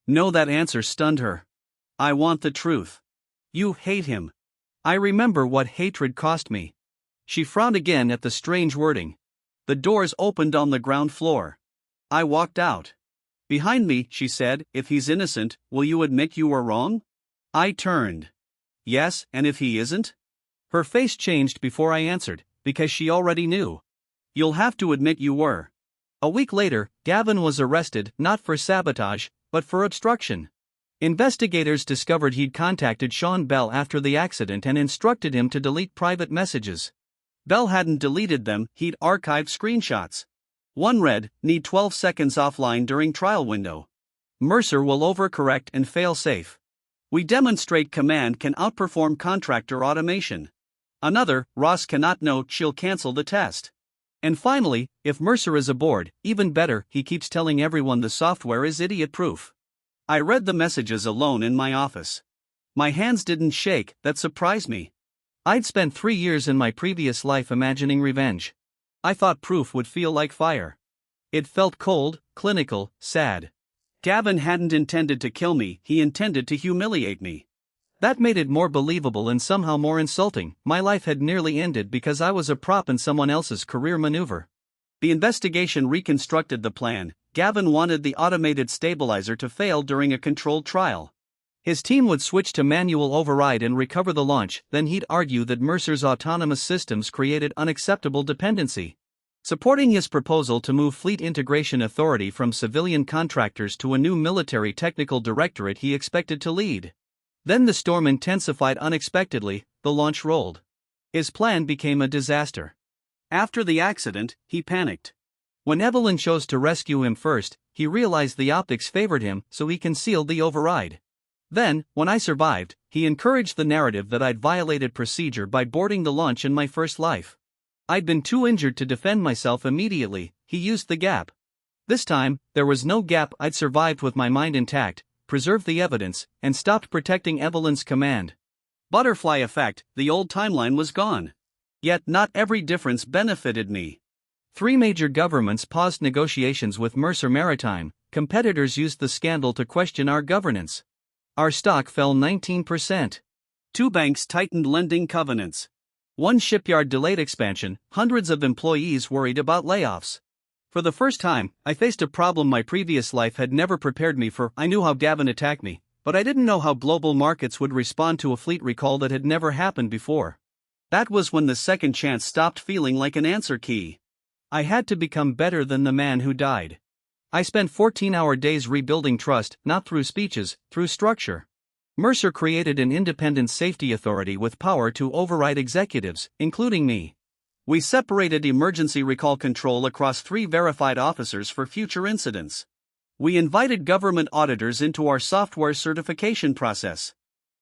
No, that answer stunned her. I want the truth. You hate him. I remember what hatred cost me. She frowned again at the strange wording. The doors opened on the ground floor. I walked out. Behind me, she said, if he's innocent, will you admit you were wrong? I turned. Yes, and if he isn't? Her face changed before I answered, because she already knew. You'll have to admit you were. A week later, Gavin was arrested not for sabotage, but for obstruction. Investigators discovered he'd contacted Sean Bell after the accident and instructed him to delete private messages. Bell hadn't deleted them, he'd archived screenshots. One read, "Need 12 seconds offline during trial window. Mercer will overcorrect and fail safe. We demonstrate command can outperform contractor automation." Another, "Ross cannot know, she'll cancel the test." And finally, "If Mercer is aboard, even better, he keeps telling everyone the software is idiot-proof." I read the messages alone in my office. My hands didn't shake, that surprised me. I'd spent 3 years in my previous life imagining revenge. I thought proof would feel like fire. It felt cold, clinical, sad. Gavin hadn't intended to kill me, he intended to humiliate me. That made it more believable and somehow more insulting. My life had nearly ended because I was a prop in someone else's career maneuver. The investigation reconstructed the plan. Gavin wanted the automated stabilizer to fail during a controlled trial. His team would switch to manual override and recover the launch, then he'd argue that Mercer's autonomous systems created unacceptable dependency. Supporting his proposal to move Fleet Integration Authority from civilian contractors to a new military technical directorate he expected to lead. Then the storm intensified unexpectedly, the launch rolled. His plan became a disaster. After the accident, he panicked. When Evelyn chose to rescue him first, he realized the optics favored him, so he concealed the override. Then, when I survived, he encouraged the narrative that I'd violated procedure by boarding the launch in my first life. I'd been too injured to defend myself immediately, he used the gap. This time, there was no gap. I'd survived with my mind intact, preserved the evidence, and stopped protecting Evelyn's command. Butterfly effect, the old timeline was gone. Yet not every difference benefited me. 3 major governments paused negotiations with Mercer Maritime. Competitors used the scandal to question our governance. Our stock fell 19%. 2 banks tightened lending covenants. 1 shipyard delayed expansion, hundreds of employees worried about layoffs. For the first time, I faced a problem my previous life had never prepared me for. I knew how Gavin attacked me, but I didn't know how global markets would respond to a fleet recall that had never happened before. That was when the second chance stopped feeling like an answer key. I had to become better than the man who died. I spent 14-hour days rebuilding trust, not through speeches, through structure. Mercer created an independent safety authority with power to override executives, including me. We separated emergency recall control across 3 verified officers for future incidents. We invited government auditors into our software certification process.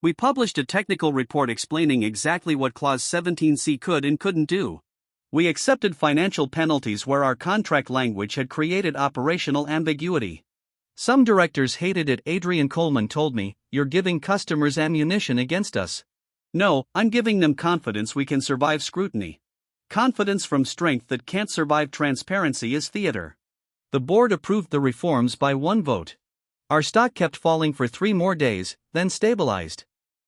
We published a technical report explaining exactly what Clause 17C could and couldn't do. We accepted financial penalties where our contract language had created operational ambiguity. Some directors hated it. Adrian Coleman told me, "You're giving customers ammunition against us." No, I'm giving them confidence we can survive scrutiny. Confidence from strength that can't survive transparency is theater. The board approved the reforms by 1 vote. Our stock kept falling for 3 more days, then stabilized.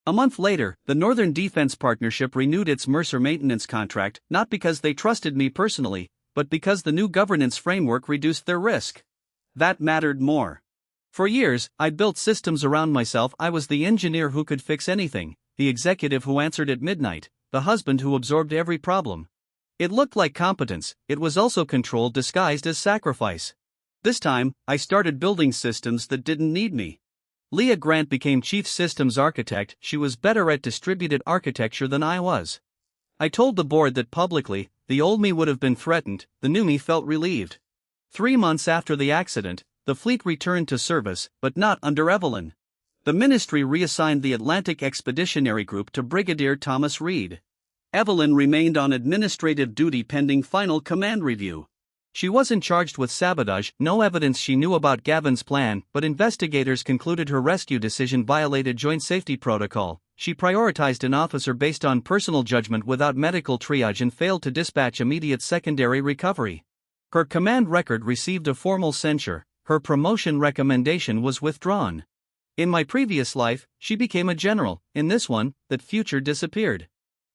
A month later, the Northern Defense Partnership renewed its Mercer maintenance contract, not because they trusted me personally, but because the new governance framework reduced their risk. That mattered more. For years, I'd built systems around myself. I was the engineer who could fix anything, the executive who answered at midnight, the husband who absorbed every problem. It looked like competence, it was also control disguised as sacrifice. This time, I started building systems that didn't need me. Leah Grant became chief systems architect. She was better at distributed architecture than I was. I told the board that publicly. The old me would have been threatened, the new me felt relieved. 3 months after the accident, the fleet returned to service, but not under Evelyn. The ministry reassigned the Atlantic Expeditionary Group to Brigadier Thomas Reed. Evelyn remained on administrative duty pending final command review. She wasn't charged with sabotage, no evidence she knew about Gavin's plan, but investigators concluded her rescue decision violated joint safety protocol. She prioritized an officer based on personal judgment without medical triage and failed to dispatch immediate secondary recovery. Her command record received a formal censure. Her promotion recommendation was withdrawn. In my previous life, she became a general. In this one, that future disappeared.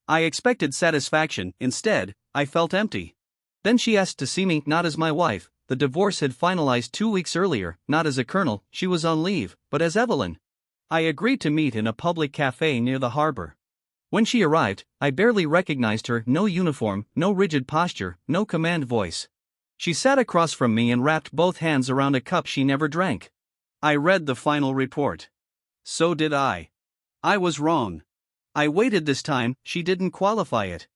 I expected satisfaction. Instead, I felt empty. Then she asked to see me, not as my wife. The divorce had finalized 2 weeks earlier, not as a colonel, she was on leave, but as Evelyn. I agreed to meet in a public cafe near the harbor. When she arrived, I barely recognized her. No uniform, no rigid posture, no command voice. She sat across from me and wrapped both hands around a cup she never drank. I read the final report. So did I. I was wrong. I waited this time, she didn't qualify it.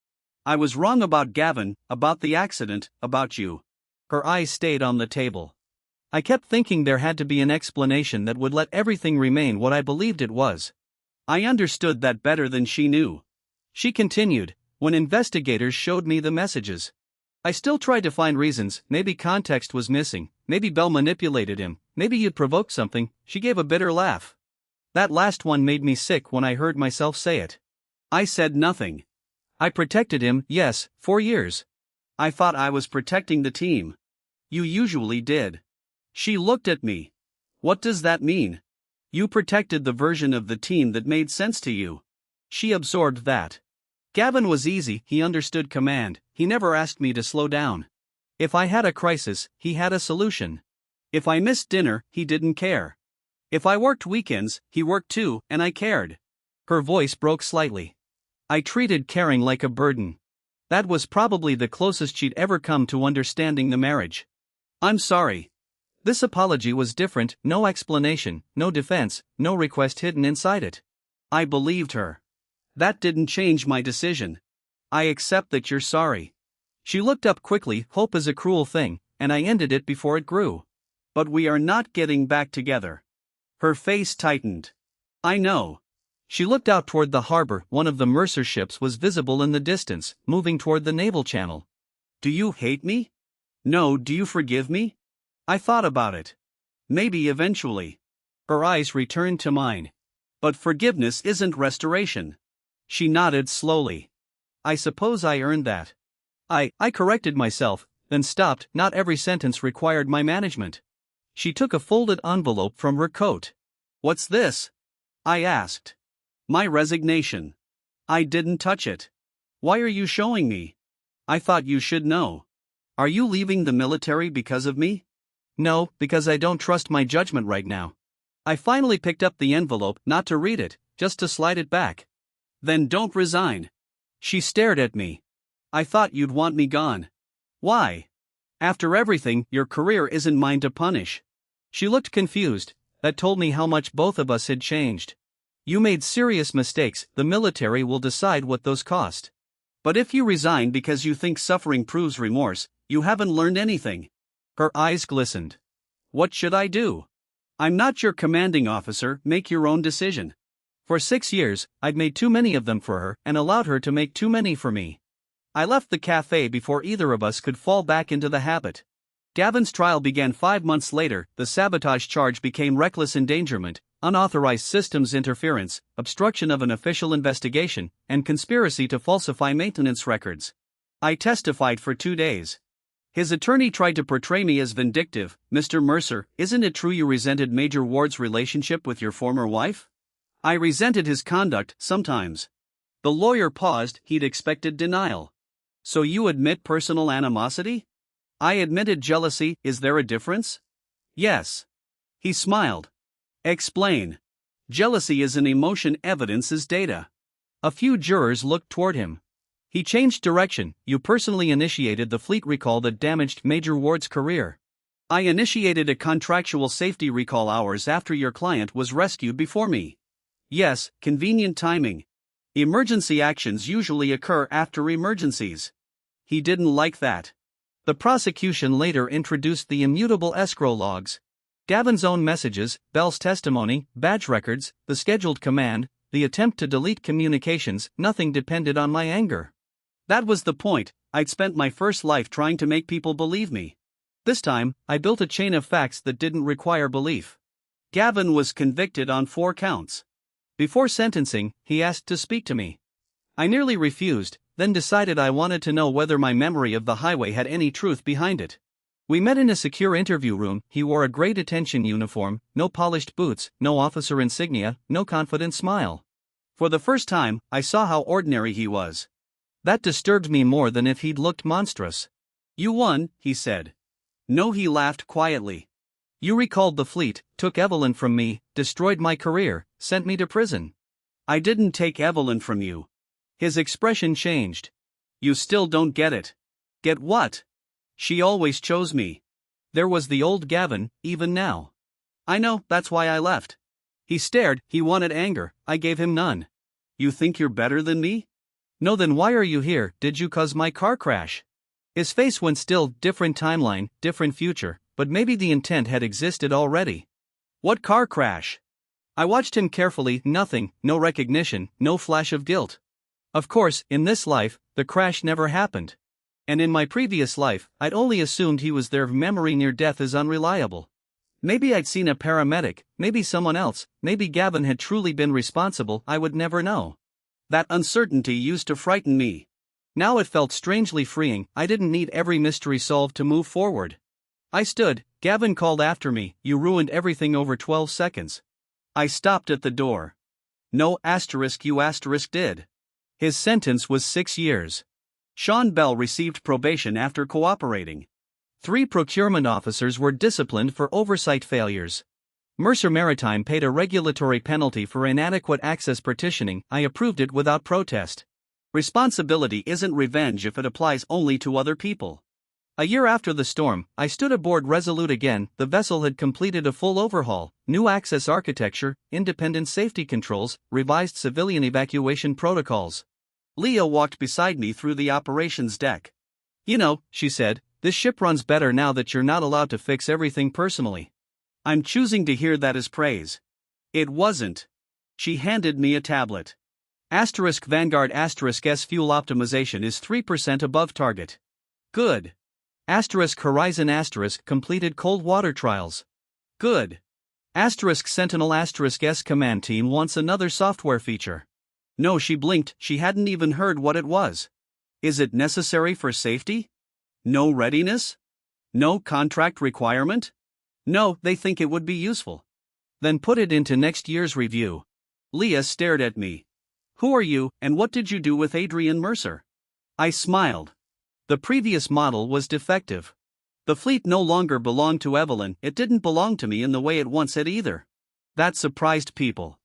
I was wrong about Gavin, about the accident, about you. Her eyes stayed on the table. I kept thinking there had to be an explanation that would let everything remain what I believed it was. I understood that better than she knew. She continued, when investigators showed me the messages. I still tried to find reasons, maybe context was missing, maybe Belle manipulated him, maybe you'd provoked something. She gave a bitter laugh. That last one made me sick when I heard myself say it. I said nothing. I protected him, yes, for years. I thought I was protecting the team. You usually did. She looked at me. What does that mean? You protected the version of the team that made sense to you. She absorbed that. Gavin was easy, he understood command, he never asked me to slow down. If I had a crisis, he had a solution. If I missed dinner, he didn't care. If I worked weekends, he worked too, and I cared. Her voice broke slightly. I treated caring like a burden. That was probably the closest she'd ever come to understanding the marriage. I'm sorry. This apology was different, no explanation, no defense, no request hidden inside it. I believed her. That didn't change my decision. I accept that you're sorry. She looked up quickly, hope is a cruel thing, and I ended it before it grew. But we are not getting back together. Her face tightened. I know. She looked out toward the harbor, one of the Mercer ships was visible in the distance, moving toward the naval channel. Do you hate me? No, do you forgive me? I thought about it. Maybe eventually. Her eyes returned to mine. But forgiveness isn't restoration. She nodded slowly. I suppose I earned that. I corrected myself, then stopped, not every sentence required my management. She took a folded envelope from her coat. What's this? I asked. My resignation. I didn't touch it. Why are you showing me? I thought you should know. Are you leaving the military because of me? No, because I don't trust my judgment right now. I finally picked up the envelope, not to read it, just to slide it back. Then don't resign. She stared at me. I thought you'd want me gone. Why? After everything, your career isn't mine to punish. She looked confused. That told me how much both of us had changed. You made serious mistakes, the military will decide what those cost. But if you resign because you think suffering proves remorse, you haven't learned anything. Her eyes glistened. What should I do? I'm not your commanding officer, make your own decision. For 6 years, I'd made too many of them for her and allowed her to make too many for me. I left the cafe before either of us could fall back into the habit. Gavin's trial began 5 months later. The sabotage charge became reckless endangerment, unauthorized systems interference, obstruction of an official investigation, and conspiracy to falsify maintenance records. I testified for 2 days. His attorney tried to portray me as vindictive. Mr. Mercer, isn't it true you resented Major Ward's relationship with your former wife? I resented his conduct, sometimes. The lawyer paused, he'd expected denial. So you admit personal animosity? I admitted jealousy, is there a difference? Yes. He smiled. Explain. Jealousy is an emotion, evidence is data. A few jurors looked toward him. He changed direction. You personally initiated the fleet recall that damaged Major Ward's career. I initiated a contractual safety recall hours after your client was rescued before me. Yes, convenient timing. Emergency actions usually occur after emergencies. He didn't like that. The prosecution later introduced the immutable escrow logs. Gavin's own messages, Belle's testimony, badge records, the scheduled command, the attempt to delete communications, nothing depended on my anger. That was the point. I'd spent my first life trying to make people believe me. This time, I built a chain of facts that didn't require belief. Gavin was convicted on 4 counts. Before sentencing, he asked to speak to me. I nearly refused, then decided I wanted to know whether my memory of the highway had any truth behind it. We met in a secure interview room. He wore a gray detention uniform, no polished boots, no officer insignia, no confident smile. For the first time, I saw how ordinary he was. That disturbed me more than if he'd looked monstrous. You won, he said. No, he laughed quietly. You recalled the fleet, took Evelyn from me, destroyed my career, sent me to prison. I didn't take Evelyn from you. His expression changed. You still don't get it. Get what? She always chose me. There was the old Gavin, even now. I know, that's why I left. He stared, he wanted anger, I gave him none. You think you're better than me? No, then why are you here? Did you cause my car crash? His face went still, different timeline, different future, but maybe the intent had existed already. What car crash? I watched him carefully, nothing, no recognition, no flash of guilt. Of course, in this life, the crash never happened. And in my previous life, I'd only assumed he was there. Memory near death is unreliable. Maybe I'd seen a paramedic, maybe someone else, maybe Gavin had truly been responsible, I would never know. That uncertainty used to frighten me. Now it felt strangely freeing, I didn't need every mystery solved to move forward. I stood, Gavin called after me, you ruined everything over 12 seconds. I stopped at the door. No, you did. His sentence was 6 years. Sean Bell received probation after cooperating. 3 procurement officers were disciplined for oversight failures. Mercer Maritime paid a regulatory penalty for inadequate access partitioning, I approved it without protest. Responsibility isn't revenge if it applies only to other people. A year after the storm, I stood aboard Resolute again. The vessel had completed a full overhaul, new access architecture, independent safety controls, revised civilian evacuation protocols. Leah walked beside me through the operations deck. You know, she said, this ship runs better now that you're not allowed to fix everything personally. I'm choosing to hear that as praise. It wasn't. She handed me a tablet. Vanguard S fuel optimization is 3% above target. Good. Horizon completed cold water trials. Good. Sentinel S command team wants another software feature. No, she blinked, she hadn't even heard what it was. Is it necessary for safety? No readiness? No contract requirement? No, they think it would be useful. Then put it into next year's review. Leah stared at me. Who are you, and what did you do with Adrian Mercer? I smiled. The previous model was defective. The fleet no longer belonged to Evelyn, it didn't belong to me in the way it once had either. That surprised people.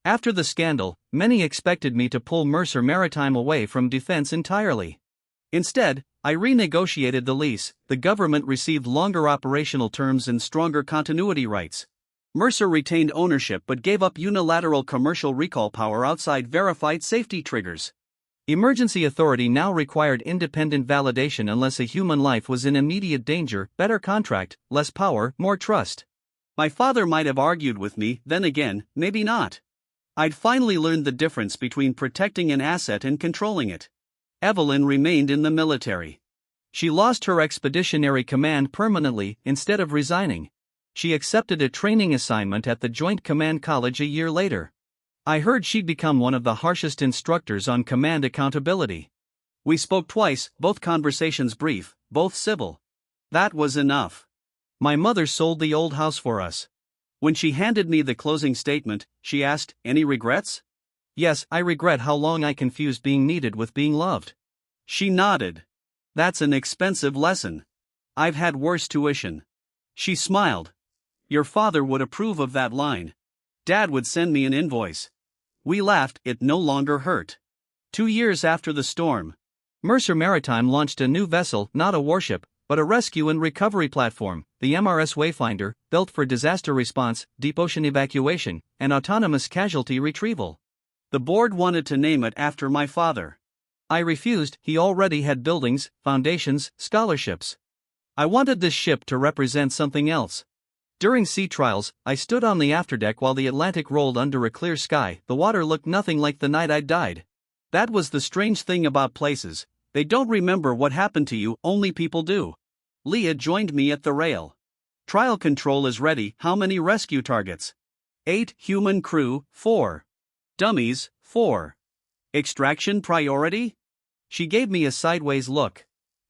After the scandal, many expected me to pull Mercer Maritime away from defense entirely. Instead, I renegotiated the lease, the government received longer operational terms and stronger continuity rights. Mercer retained ownership but gave up unilateral commercial recall power outside verified safety triggers. Emergency authority now required independent validation unless a human life was in immediate danger, better contract, less power, more trust. My father might have argued with me, then again, maybe not. I'd finally learned the difference between protecting an asset and controlling it. Evelyn remained in the military. She lost her expeditionary command permanently instead of resigning. She accepted a training assignment at the Joint Command College a year later. I heard she'd become one of the harshest instructors on command accountability. We spoke twice, both conversations brief, both civil. That was enough. My mother sold the old house for us. When she handed me the closing statement, she asked, "Any regrets?" "Yes, I regret how long I confused being needed with being loved." She nodded. "That's an expensive lesson. I've had worse tuition." She smiled. "Your father would approve of that line. Dad would send me an invoice." We laughed, it no longer hurt. 2 years after the storm, Mercer Maritime launched a new vessel, not a warship, but a rescue and recovery platform, the MRS Wayfinder, built for disaster response, deep ocean evacuation, and autonomous casualty retrieval. The board wanted to name it after my father. I refused, he already had buildings, foundations, scholarships. I wanted this ship to represent something else. During sea trials, I stood on the afterdeck while the Atlantic rolled under a clear sky. The water looked nothing like the night I'd died. That was the strange thing about places. They don't remember what happened to you, only people do. Leah joined me at the rail. Trial control is ready. How many rescue targets? 8. Human crew, 4. Dummies, 4. Extraction priority? She gave me a sideways look.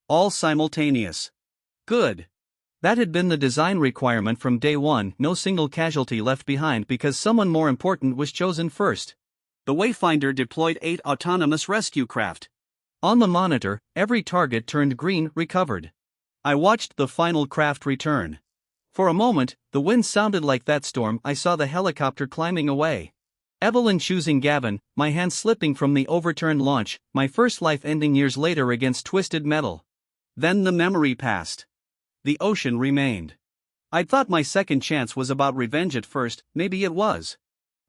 All simultaneous. Good. That had been the design requirement from day one, no single casualty left behind because someone more important was chosen first. The Wayfinder deployed 8 autonomous rescue craft. On the monitor, every target turned green, recovered. I watched the final craft return. For a moment, the wind sounded like that storm. I saw the helicopter climbing away. Evelyn choosing Gavin, my hand slipping from the overturned launch, my first life ending years later against twisted metal. Then the memory passed. The ocean remained. I'd thought my second chance was about revenge at first, maybe it was.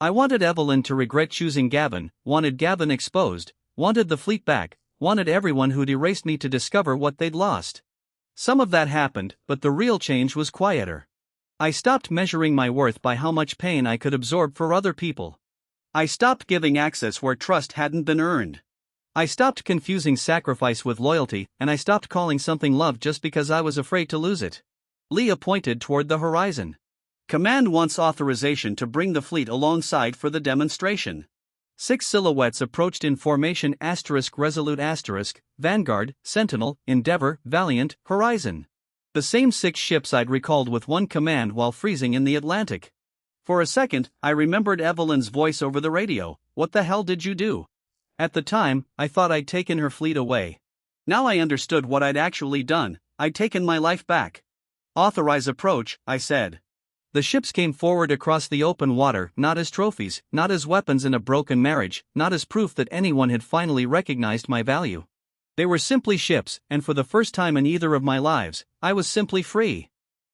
I wanted Evelyn to regret choosing Gavin, wanted Gavin exposed, wanted the fleet back, wanted everyone who'd erased me to discover what they'd lost. Some of that happened, but the real change was quieter. I stopped measuring my worth by how much pain I could absorb for other people. I stopped giving access where trust hadn't been earned. I stopped confusing sacrifice with loyalty, and I stopped calling something love just because I was afraid to lose it. Leah pointed toward the horizon. Command wants authorization to bring the fleet alongside for the demonstration. 6 silhouettes approached in formation *Resolute*, Vanguard, Sentinel, Endeavor, Valiant, Horizon. The same 6 ships I'd recalled with one command while freezing in the Atlantic. For a second, I remembered Evelyn's voice over the radio. What the hell did you do? At the time, I thought I'd taken her fleet away. Now I understood what I'd actually done. I'd taken my life back. Authorize approach, I said. The ships came forward across the open water, not as trophies, not as weapons in a broken marriage, not as proof that anyone had finally recognized my value. They were simply ships, and for the first time in either of my lives, I was simply free.